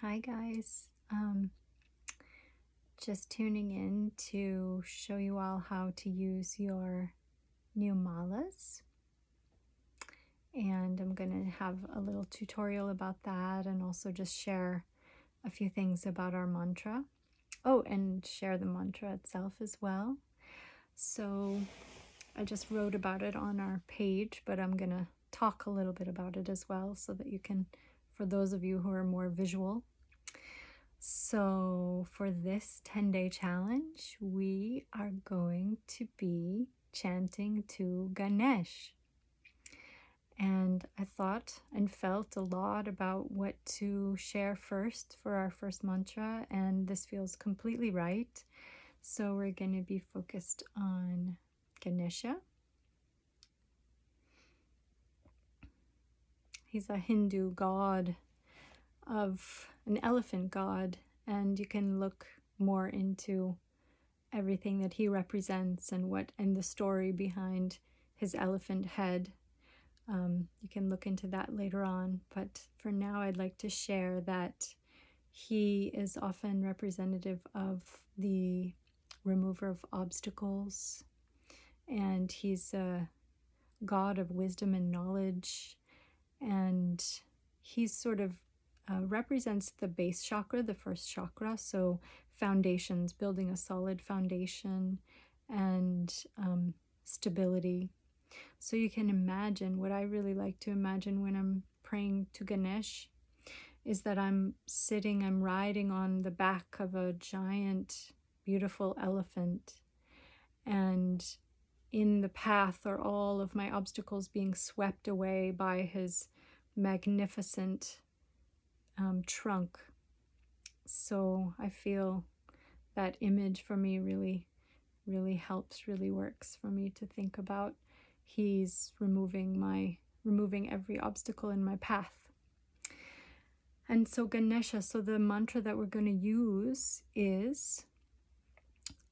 Hi guys. Just tuning in to show you all how to use your new malas. And I'm going to have a little tutorial about that and also just share a few things about our mantra. Oh, and share the mantra itself as well. So I just wrote about it on our page, but I'm going to talk a little bit about it as well so that you can, for those of you who are more visual. So for this 10-day challenge, we are going to be chanting to Ganesh. And I thought and felt a lot about what to share first for our first mantra, and this feels completely right. So we're going to be focused on Ganesha. He's a Hindu god of an elephant god, and you can look more into everything that he represents and the story behind his elephant head. You can look into that later on, but for now I'd like to share that he is often representative of the remover of obstacles, and he's a god of wisdom and knowledge, and he's sort of represents the base chakra, the first chakra, so foundations, building a solid foundation and stability. So you can imagine, what I really like to imagine when I'm praying to Ganesh is that I'm riding on the back of a giant, beautiful elephant, and in the path are all of my obstacles being swept away by his magnificent trunk. So I feel that image for me really helps, really works for me to think about. He's removing every obstacle in my path. And so Ganesha, so the mantra that we're going to use is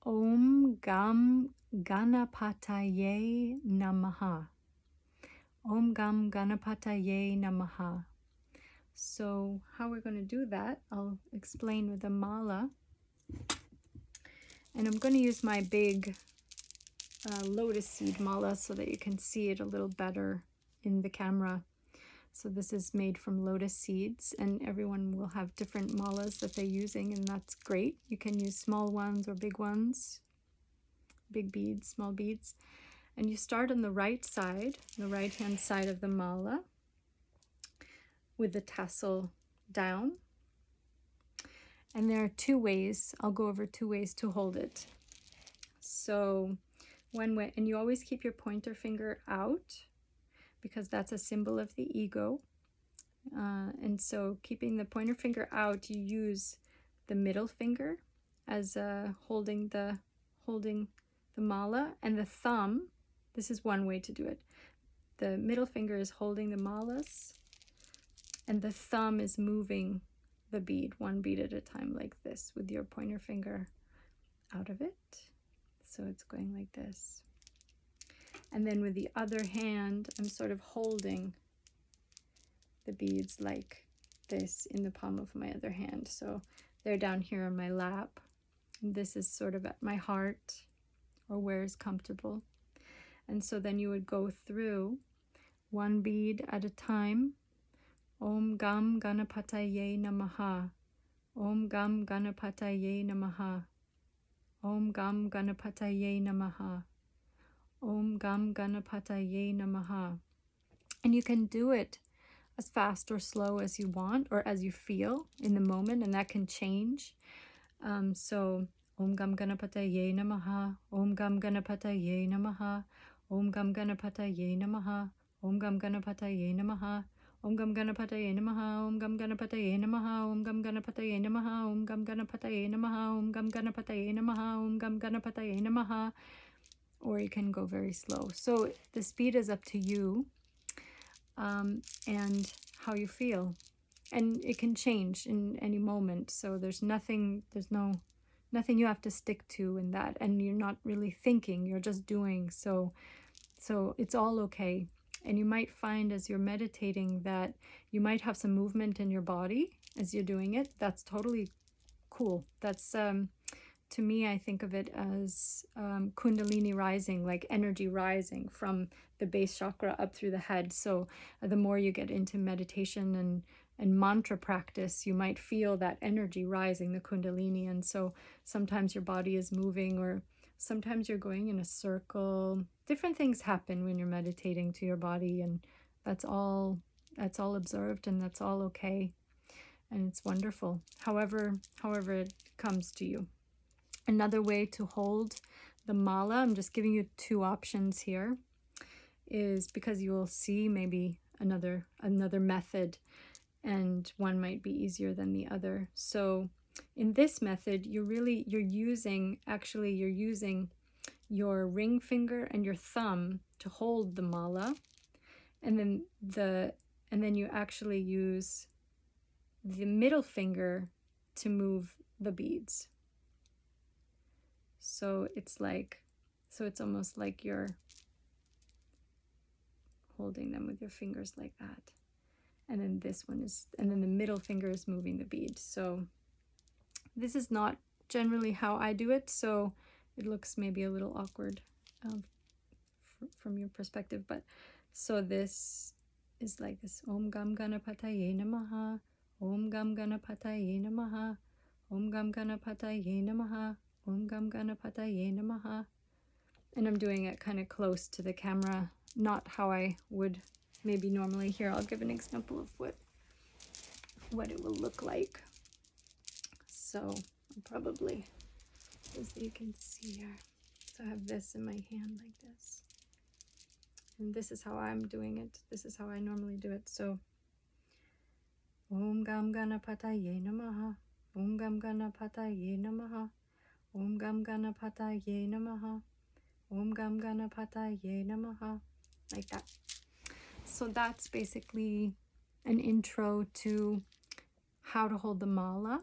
Om Gam Ganapataye Namaha. Om Gam Ganapataye Namaha. So how we're going to do that, I'll explain with the mala. And I'm going to use my big lotus seed mala so that you can see it a little better in the camera. So this is made from lotus seeds, and everyone will have different malas that they're using, and that's great. You can use small ones or big ones, big beads, small beads. And you start on the right side, the right hand side of the mala, with the tassel down. And there are two ways, I'll go over two ways to hold it. So one way, and you always keep your pointer finger out because that's a symbol of the ego. And so keeping the pointer finger out, you use the middle finger as holding the mala, and the thumb, this is one way to do it. The middle finger is holding the malas, and the thumb is moving the bead, one bead at a time, like this, with your pointer finger out of it. So it's going like this. And then with the other hand, I'm sort of holding the beads like this in the palm of my other hand. So they're down here on my lap. And this is sort of at my heart, or where is comfortable. And so then you would go through one bead at a time. Om Gam Ganapataye Namaha. Om Gam Ganapataye Namaha. Om Gam Ganapataye Namaha. Om Gam Ganapataye Namaha. And you can do it as fast or slow as you want, or as you feel in the moment, and that can change. So Om Gam Ganapataye Namaha. Om Gam Ganapataye Namaha. Om Gam Ganapataye Namaha. Om Gam Ganapataye Namaha. Om Gam Ganapataye Namaha. Om Gam Ganapataye Namaha. Om Gam Ganapataye Namaha. Om Gam Ganapataye Namaha. Om Gam Ganapataye Namaha. Om Gam Ganapataye Namaha. Or you can go very slow. So the speed is up to you, and how you feel. And it can change in any moment. So there's nothing you have to stick to in that. And you're not really thinking, you're just doing. So it's all okay. And you might find as you're meditating that you might have some movement in your body as you're doing it. That's totally cool. That's to me, I think of it as Kundalini rising, like energy rising from the base chakra up through the head. So the more you get into meditation and mantra practice, you might feel that energy rising, the Kundalini. And so sometimes your body is moving, or sometimes you're going in a circle. Different things happen when you're meditating to your body, and that's all observed, and that's all okay. And it's wonderful, however it comes to you. Another way to hold the mala, I'm just giving you two options here, is because you will see maybe another method, and one might be easier than the other. So in this method, you're using your ring finger and your thumb to hold the mala, and then you actually use the middle finger to move the beads. So it's almost like you're holding them with your fingers like that. And then the middle finger is moving the bead. So this is not generally how I do it, so it looks maybe a little awkward from your perspective. But so this is like this: Om Gam Ganapataye Namaha, Om Gam Ganapataye Namaha, Om Gam Ganapataye Namaha, Om Gam Ganapataye Namaha. And I'm doing it kind of close to the camera, not how I would maybe normally. Here, I'll give an example of what it will look like. So I'll probably, as you can see here, so I have this in my hand like this. And this is how I'm doing it. This is how I normally do it. So Om Gam Ganapataye Namaha, Om Gam Ganapataye Namaha, Om Gam Ganapataye Namaha, Om Gam Ganapataye Namaha, like that. So that's basically an intro to how to hold the mala.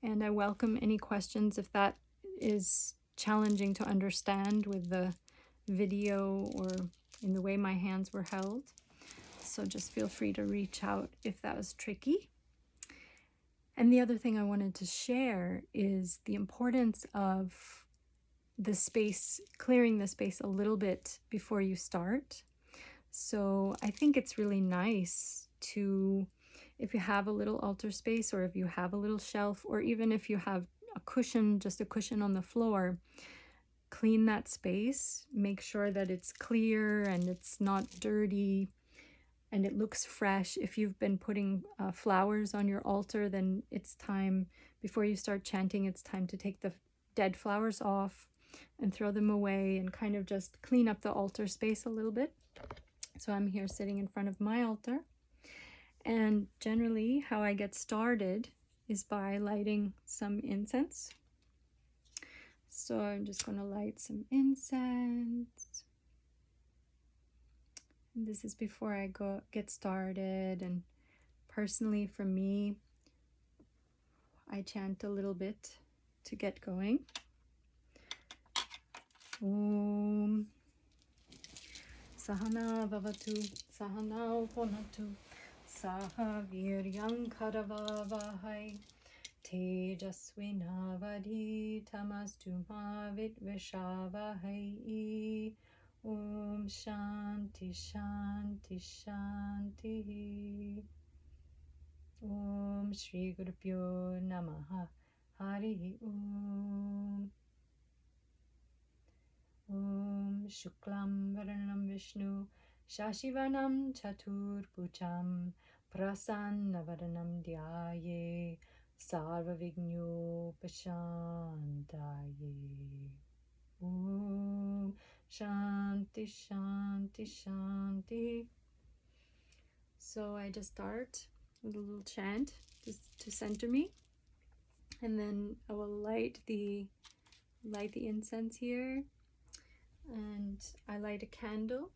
And I welcome any questions if that is challenging to understand with the video or in the way my hands were held. So just feel free to reach out if that was tricky. And the other thing I wanted to share is the importance of the space, clearing the space a little bit before you start. So I think it's really nice to, if you have a little altar space, or if you have a little shelf, or even if you have a cushion, just a cushion on the floor, clean that space. Make sure that it's clear and it's not dirty and it looks fresh. If you've been putting flowers on your altar, then it's time, before you start chanting, it's time to take the dead flowers off and throw them away and kind of just clean up the altar space a little bit. So I'm here sitting in front of my altar. And generally how I get started is by lighting some incense. So I'm just going to light some incense. And this is before I get started. And personally for me, I chant a little bit to get going. Om Sahana Vavatu Sahana Ponatu Saha Viryam Karavavahai Tejasvinavadhi Tamastuma Vitveshavahai. Om Shanti Shanti Shanti. Om Shri Gurupyo Namaha. Hari Om. Om Shuklam Varanam Vishnu Shashivanam Chaturbhujam Prasanna Dhyaye Sarva Vigno Pashantaye. Om Shanti Shanti Shanti. So I just start with a little chant just to center me, and then I will light the incense here, and I light a candle.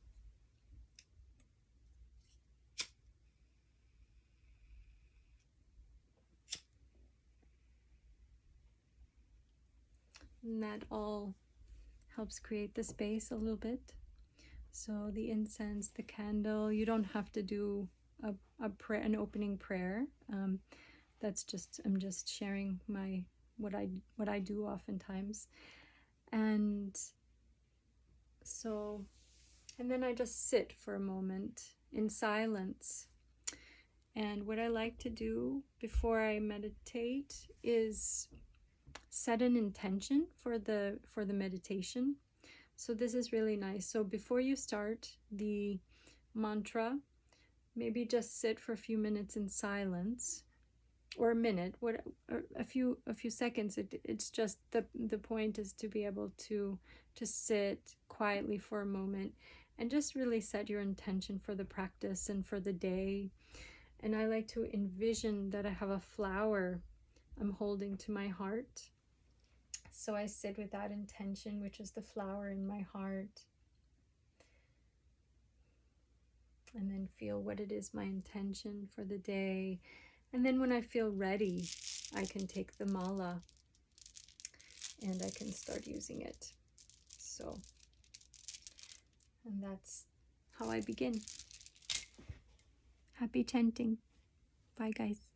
And that all helps create the space a little bit So the incense, the candle, you don't have to do an opening prayer. That's just, I'm just sharing what I do oftentimes. And so, and then I just sit for a moment in silence. And what I like to do before I meditate is set an intention for the meditation. So this is really nice. So before you start the mantra, maybe just sit for a few minutes in silence, or a minute, a few seconds. It's just the point is to be able to sit quietly for a moment and just really set your intention for the practice and for the day. And I like to envision that I have a flower I'm holding to my heart. So I sit with that intention, which is the flower in my heart. And then feel what it is, my intention for the day. And then when I feel ready, I can take the mala and I can start using it. So, and that's how I begin. Happy chanting. Bye, guys.